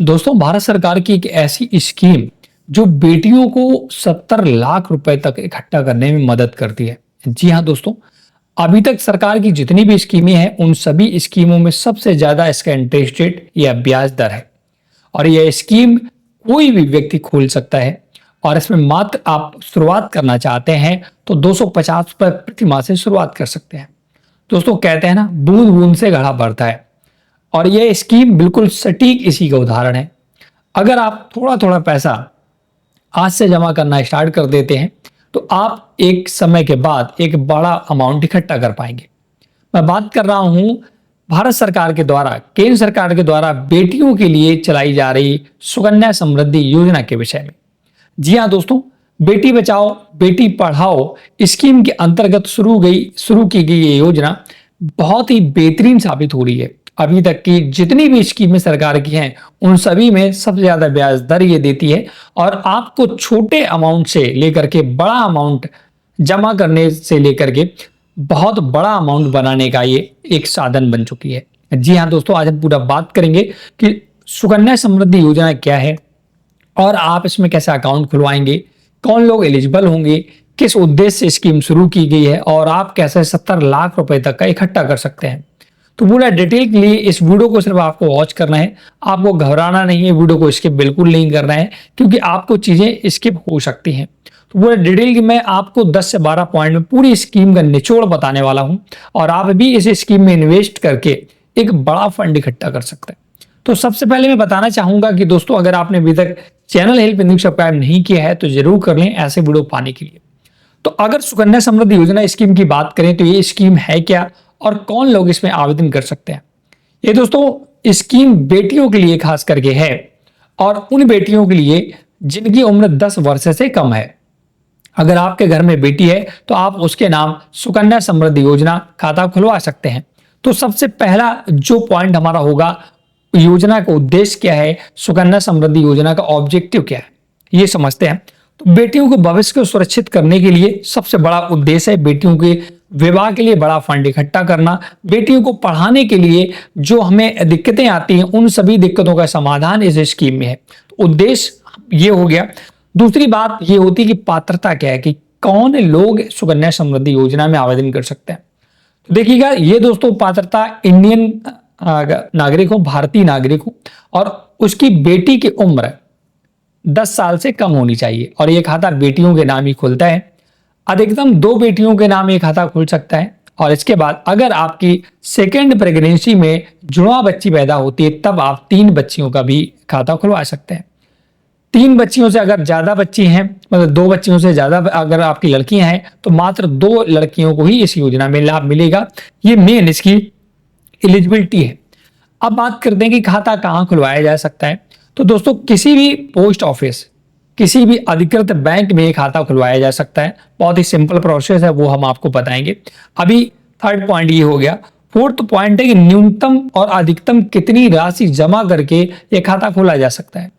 दोस्तों, भारत सरकार की एक ऐसी स्कीम जो बेटियों को 70 लाख रुपए तक इकट्ठा करने में मदद करती है। जी हाँ दोस्तों, अभी तक सरकार की जितनी भी स्कीमें हैं उन सभी स्कीमों में सबसे ज्यादा इसका इंटरेस्ट रेट या ब्याज दर है। और यह स्कीम कोई भी व्यक्ति खोल सकता है। और इसमें मात्र आप शुरुआत करना चाहते हैं तो 250 रुपए प्रति माह से शुरुआत कर सकते हैं। दोस्तों, कहते हैं ना, बूंद बूंद से घड़ा भरता है। और यह स्कीम बिल्कुल सटीक इसी का उदाहरण है। अगर आप थोड़ा थोड़ा पैसा आज से जमा करना स्टार्ट कर देते हैं तो आप एक समय के बाद एक बड़ा अमाउंट इकट्ठा कर पाएंगे। मैं बात कर रहा हूं भारत सरकार के द्वारा, केंद्र सरकार के द्वारा बेटियों के लिए चलाई जा रही सुकन्या समृद्धि योजना के विषय में। जी हाँ दोस्तों, बेटी बचाओ बेटी पढ़ाओ स्कीम के अंतर्गत शुरू की गई ये योजना बहुत ही बेहतरीन साबित हो रही है। अभी तक की जितनी भी स्कीमें सरकार की हैं उन सभी में सबसे ज्यादा ब्याज दर ये देती है। और आपको छोटे अमाउंट से लेकर के बड़ा अमाउंट जमा करने से लेकर के बहुत बड़ा अमाउंट बनाने का ये एक साधन बन चुकी है। जी हाँ दोस्तों, आज हम पूरा बात करेंगे कि सुकन्या समृद्धि योजना क्या है और आप इसमें कैसे अकाउंट खुलवाएंगे, कौन लोग एलिजिबल होंगे, किस उद्देश्य से स्कीम शुरू की गई है और आप कैसे 70 लाख रुपए तक का इकट्ठा कर सकते हैं। तो पूरा डिटेल के लिए इस वीडियो को सिर्फ आपको वॉच करना है। आपको घबराना नहीं है, वीडियो को स्किप बिल्कुल नहीं करना है क्योंकि आपको चीजें स्किप हो सकती हैं। तो पूरा डिटेल की मैं आपको 10 से 12 पॉइंट में पूरी स्कीम का निचोड़ बताने वाला हूं और आप भी इस स्कीम में इन्वेस्ट करके एक बड़ा फंड इकट्ठा कर सकते हैं। तो सबसे पहले मैं बताना चाहूंगा कि दोस्तों, अगर आपने अभी तक चैनल हेल्प इंडिया सब्सक्राइब नहीं किया है तो जरूर कर लें ऐसे वीडियो पाने के लिए। तो अगर सुकन्या समृद्धि योजना स्कीम की बात करें तो ये स्कीम है क्या और कौन लोग इसमें आवेदन कर सकते हैं। ये दोस्तों स्कीम बेटियों के लिए खास करके है और उन बेटियों के लिए जिनकी उम्र 10 वर्ष से कम है। अगर आपके घर में बेटी है तो आप उसके नाम सुकन्या समृद्धि योजना खाता खुलवा सकते हैं। तो सबसे पहला जो पॉइंट हमारा होगा, योजना का उद्देश्य क्या है, सुकन्या समृद्धि योजना का ऑब्जेक्टिव क्या है, ये समझते हैं। तो बेटियों के भविष्य को सुरक्षित करने के लिए सबसे बड़ा उद्देश्य है बेटियों के विवाह के लिए बड़ा फंड इकट्ठा करना। बेटियों को पढ़ाने के लिए जो हमें दिक्कतें आती हैं उन सभी दिक्कतों का समाधान इस स्कीम में है। तो उद्देश्य ये हो गया। दूसरी बात ये होती है कि पात्रता क्या है, कि कौन लोग सुकन्या समृद्धि योजना में आवेदन कर सकते हैं। तो देखिएगा, ये दोस्तों पात्रता इंडियन नागरिक हो, भारतीय नागरिक हो और उसकी बेटी की उम्र 10 साल से कम होनी चाहिए और यह खाता बेटियों के नाम ही खुलता है। अधिकतम 2 बेटियों के नाम ये खाता खुल सकता है। और इसके बाद अगर आपकी सेकेंड प्रेगनेंसी में जुड़वा बच्ची पैदा होती है तब आप 3 बच्चियों का भी खाता खुलवा सकते हैं। 3 बच्चियों से अगर ज्यादा बच्ची हैं, मतलब 2 बच्चियों से ज्यादा अगर आपकी लड़कियां हैं तो मात्र 2 लड़कियों को ही इस योजना में लाभ मिलेगा। ये मेन इसकी एलिजिबिलिटी है। अब बात करते हैं कि खाता कहां खुलवाया जा सकता है। तो दोस्तों, किसी भी पोस्ट ऑफिस, किसी भी अधिकृत बैंक में खाता खुलवाया जा सकता है। बहुत ही सिंपल प्रोसेस है, वो हम आपको बताएंगे। अभी थर्ड पॉइंट ये हो गया। फोर्थ पॉइंट है कि न्यूनतम और अधिकतम कितनी राशि जमा करके यह खाता खोला जा सकता है,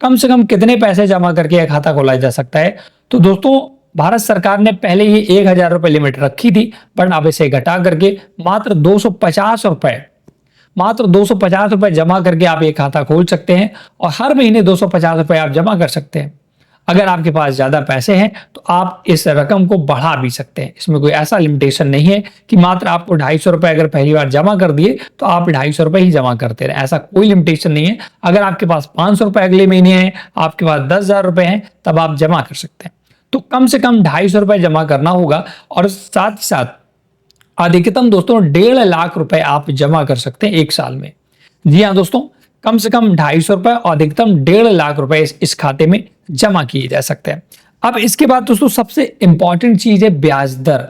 कम से कम कितने पैसे जमा करके यह खाता खोला जा सकता है। तो दोस्तों, भारत सरकार ने पहले ये 1000 रुपए लिमिट रखी थी, पर अब इसे घटा करके मात्र 250 रुपए जमा करके आप ये खाता खोल सकते हैं और हर महीने 250 रुपए आप जमा कर सकते हैं। अगर आपके पास ज्यादा पैसे हैं तो आप इस रकम को बढ़ा भी सकते हैं। इसमें कोई ऐसा लिमिटेशन नहीं है कि मात्र आपको 250 रुपए अगर पहली बार जमा कर दिए तो आप 250 रुपए ही जमा करते रहे, ऐसा कोई लिमिटेशन नहीं है। अगर आपके पास 500 रुपए अगले महीने हैं, आपके पास 10,000 रुपए हैं, तब आप जमा कर सकते हैं। तो कम से कम 250 रुपए जमा करना होगा और साथ ही साथ अधिकतम दोस्तों 1.5 लाख रुपए आप जमा कर सकते हैं 1 साल में। जी हाँ दोस्तों, कम से कम 250 रुपए और अधिकतम 1.5 लाख रुपए इस खाते में जमा किए जा सकते हैं। अब इसके बाद दोस्तों सबसे इंपॉर्टेंट चीज है ब्याज दर।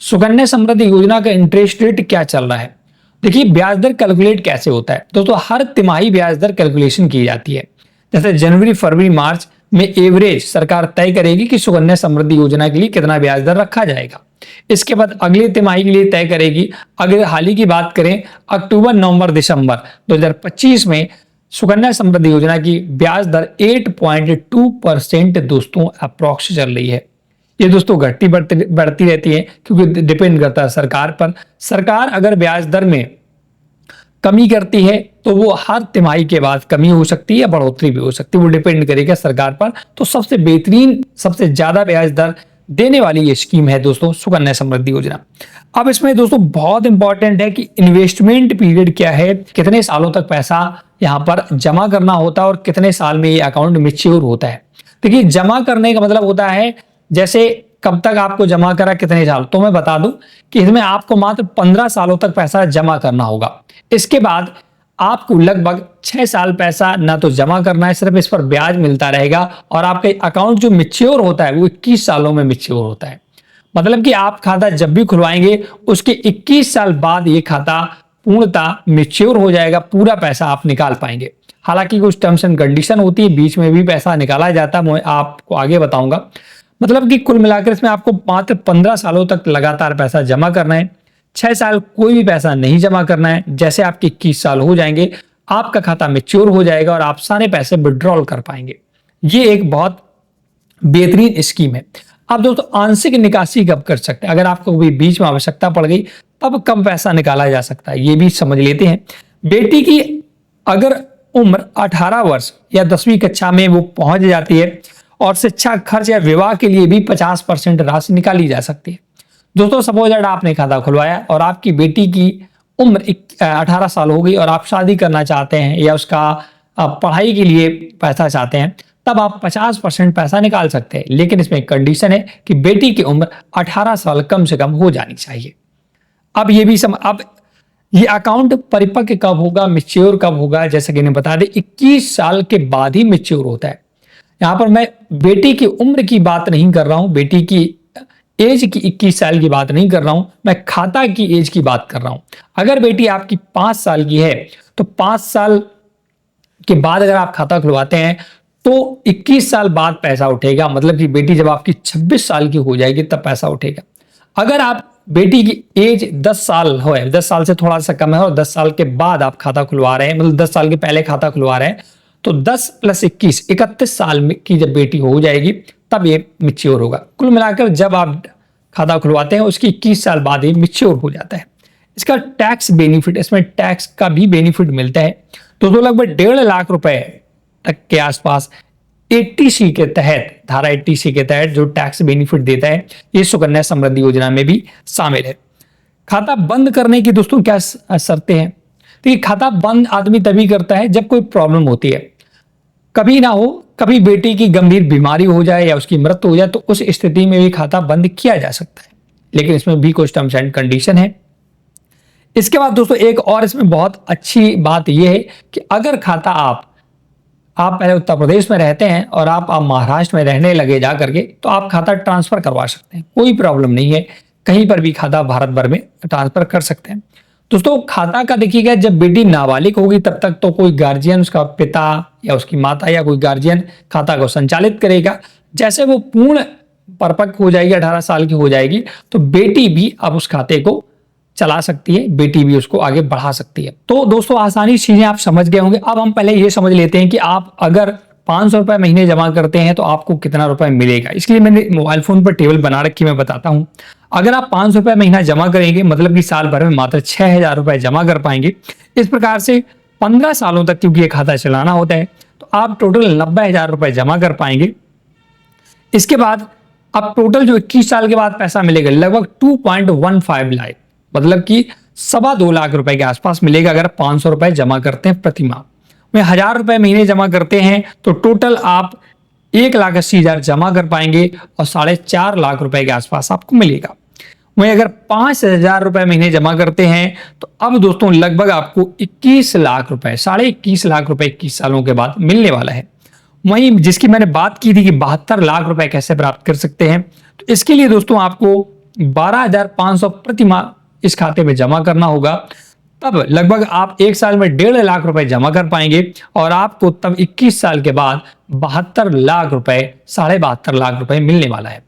सुकन्या समृद्धि योजना का इंटरेस्ट रेट क्या चल रहा है। देखिए, ब्याज दर कैलकुलेट कैसे होता है दोस्तों, हर तिमाही ब्याज दर कैलकुलेशन की जाती है। जैसे जनवरी, फरवरी, मार्च में एवरेज सरकार तय करेगी कि सुकन्या समृद्धि योजना के लिए कितना ब्याज दर रखा जाएगा। इसके बाद अगले तिमाही के लिए तय करेगी। अगर हाल ही की बात करें, अक्टूबर, नवंबर, दिसंबर 2025 में सुकन्या समृद्धि योजना की ब्याज दर 8.2% दोस्तों अप्रोक्स चल रही है। ये दोस्तों घटती बढ़ती रहती है क्योंकि डिपेंड करता है सरकार पर। सरकार अगर ब्याज दर में कमी करती है तो वो हर तिमाही के बाद कमी हो सकती है या बढ़ोतरी भी हो सकती है, वो डिपेंड करेगा सरकार पर। तो सबसे बेहतरीन, सबसे ज्यादा ब्याज दर देने वाली ये स्कीम है दोस्तों सुकन्या समृद्धि योजना। अब इसमें दोस्तों बहुत इंपॉर्टेंट है कि इन्वेस्टमेंट पीरियड क्या है, कितने सालों तक पैसा यहाँ पर जमा करना होता है और कितने साल में ये अकाउंट मैच्योर होता है। देखिए, जमा करने का मतलब होता है जैसे कब तक आपको जमा करा, कितने साल। तो मैं बता दूं कि इसमें आपको मात्र 15 सालों तक पैसा जमा करना होगा। इसके बाद आपको लगभग 6 साल पैसा ना तो जमा करना है, सिर्फ इस पर ब्याज मिलता रहेगा। और आपके अकाउंट जो मैच्योर होता है वो 21 सालों में मैच्योर होता है। मतलब कि आप खाता जब भी खुलवाएंगे उसके 21 साल बाद ये खाता पूर्णतः मैच्योर हो जाएगा, पूरा पैसा आप निकाल पाएंगे। हालांकि कुछ टर्म्स एंड कंडीशन होती है, बीच में भी पैसा निकाला जाता है, मैं आपको आगे बताऊंगा। मतलब कि कुल मिलाकर इसमें आपको मात्र 15 सालों तक लगातार पैसा जमा करना है, 6 साल कोई भी पैसा नहीं जमा करना है। जैसे आपके 21 साल हो जाएंगे आपका खाता मैच्योर हो जाएगा और आप सारे पैसे विड्रॉल कर पाएंगे। ये एक बहुत बेहतरीन स्कीम है। अब दोस्तों, आंशिक निकासी कब कर सकते हैं, अगर आपको कोई बीच में आवश्यकता पड़ गई तब कब पैसा निकाला जा सकता है, ये भी समझ लेते हैं। बेटी की अगर उम्र 18 वर्ष या 10वीं कक्षा में वो पहुंच जाती है और शिक्षा खर्च या विवाह के लिए भी 50% राशि निकाली जा सकती है। दोस्तों, सपोज दैट आपने खाता खुलवाया और आपकी बेटी की उम्र 18 साल हो गई और आप शादी करना चाहते हैं या उसका पढ़ाई के लिए पैसा चाहते हैं, तब आप 50% पैसा निकाल सकते हैं। लेकिन इसमें एक कंडीशन है कि बेटी की उम्र 18 साल कम से कम हो जानी चाहिए। अब ये भी अब ये अकाउंट परिपक्व कब होगा, मैच्योर कब होगा, जैसे कि इन्हें बता दें 21 साल के बाद ही मैच्योर होता है। यहां पर मैं बेटी की उम्र की बात नहीं कर रहा हूं, बेटी की एज की 21 साल की बात नहीं कर रहा हूं, मैं खाता की एज की बात कर रहा हूं। अगर बेटी आपकी 5 साल की है तो 5 साल के बाद अगर आप खाता खुलवाते हैं तो 21 साल बाद पैसा उठेगा। मतलब कि बेटी जब आपकी 26 साल की हो जाएगी तब पैसा उठेगा। अगर आप बेटी की एज 10 साल हो, 10 साल से थोड़ा सा कम है और 10 साल के बाद आप खाता खुलवा रहे हैं, मतलब 10 साल के पहले खाता खुलवा रहे हैं, तो 10 + 21 31 साल की जब बेटी हो जाएगी तब ये मैच्योर होगा। कुल मिलाकर जब आप खाता खुलवाते हैं उसकी 21 साल बाद ये मैच्योर हो जाता है। इसका टैक्स बेनिफिट, इसमें टैक्स का भी बेनिफिट मिलता है। तो लगभग 1.5 लाख रुपए तक के आसपास 80C के तहत, धारा 80C के तहत जो टैक्स बेनिफिट देता है ये सुकन्या समृद्धि योजना में भी शामिल है। खाता बंद करने की दोस्तों क्या शर्तें हैं? तो ये खाता बंद आदमी तभी करता है जब कोई प्रॉब्लम होती है, कभी ना हो, कभी बेटी की गंभीर बीमारी हो जाए या उसकी मृत्यु हो जाए तो उस स्थिति में भी खाता बंद किया जा सकता है। लेकिन इसमें भी कुछ टर्म्स एंड कंडीशन है। इसके बाद दोस्तों एक और इसमें बहुत अच्छी बात यह है कि अगर खाता आप पहले उत्तर प्रदेश में रहते हैं और आप महाराष्ट्र में रहने लगे जा करके, तो आप खाता ट्रांसफर करवा सकते हैं, कोई प्रॉब्लम नहीं है। कहीं पर भी खाता भारत भर में ट्रांसफर कर सकते हैं। दोस्तों, खाता का देखिएगा, जब बेटी नाबालिग होगी तब तक तो कोई गार्जियन, उसका पिता या उसकी माता या कोई गार्जियन खाता को संचालित करेगा। जैसे वो पूर्ण परिपक्व हो जाएगी, 18 साल की हो जाएगी, तो बेटी भी अब उस खाते को चला सकती है, बेटी भी उसको आगे बढ़ा सकती है। तो दोस्तों, आसानी चीजें आप समझ गए होंगे। अब हम पहले ये समझ लेते हैं कि आप अगर 500 रुपए महीने जमा करते हैं तो आपको कितना रुपए मिलेगा। इसलिए मैंने मोबाइल फोन पर टेबल बना रखी, मैं बताता हूं। अगर आप 500 रुपए महीना जमा करेंगे, मतलब कि साल भर में मात्र 6000 रुपए जमा कर पाएंगे। इस प्रकार से 15 सालों तक क्योंकि ये खाता चलाना होता है, तो आप टोटल 90,000 रुपए जमा कर पाएंगे। इसके बाद अब टोटल जो 21 साल के बाद पैसा मिलेगा लगभग 2.15 लाख, मतलब कि 2.25 लाख रुपए के आसपास मिलेगा अगर 500 रुपए जमा करते हैं प्रति माह। में 1000 रुपए महीने जमा करते हैं तो टोटल आप 1,80,000 जमा कर पाएंगे और 4.5 लाख रुपए के आसपास आपको मिलेगा। वहीं अगर 5,000 रुपए महीने जमा करते हैं तो अब दोस्तों लगभग आपको 21 लाख रुपए, 21.5 लाख रुपए 21 सालों के बाद मिलने वाला है। वहीं जिसकी मैंने बात की थी कि 72 लाख रुपए कैसे प्राप्त कर सकते हैं, तो इसके लिए दोस्तों आपको 12,500 प्रति माह इस खाते में जमा करना होगा। तब लगभग आप 1 साल में 1.5 लाख रुपए जमा कर पाएंगे और आपको तब 21 साल के बाद 72 लाख रुपए, 72.5 लाख रुपए मिलने वाला है।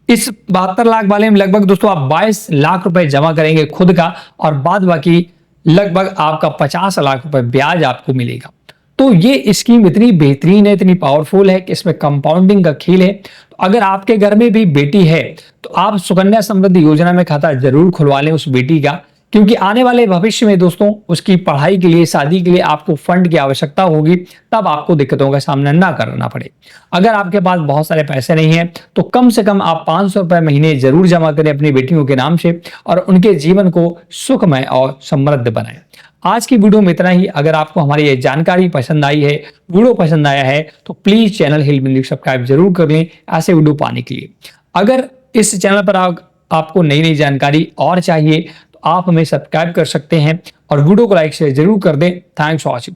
इस 72 लाख वाले में लगभग दोस्तों आप 22 लाख रुपए जमा करेंगे खुद का और बाद बाकी लगभग आपका 50 लाख रुपए ब्याज आपको मिलेगा। तो ये स्कीम इतनी बेहतरीन है, इतनी पावरफुल है कि इसमें कंपाउंडिंग का खेल है। तो अगर आपके घर में भी बेटी है तो आप सुकन्या समृद्धि योजना में खाता जरूर खुलवा लें उस बेटी का। क्योंकि आने वाले भविष्य में दोस्तों उसकी पढ़ाई के लिए, शादी के लिए आपको फंड की आवश्यकता होगी, तब आपको दिक्कतों का सामना ना करना पड़े। अगर आपके पास बहुत सारे पैसे नहीं हैं तो कम से कम आप 500 रुपए महीने जरूर जमा करें अपनी बेटियों के नाम से और उनके जीवन को सुखमय और समृद्ध बनाएं। आज की वीडियो में इतना ही। अगर आपको हमारी ये जानकारी पसंद आई है, वीडियो पसंद आया है, तो please channel hill music subscribe जरूर कर लें ऐसे वीडियो पाने के लिए। अगर इस चैनल पर आपको नई नई जानकारी और चाहिए तो आप हमें सब्सक्राइब कर सकते हैं और वीडियो को लाइक शेयर जरूर कर दें। Thanks for watching.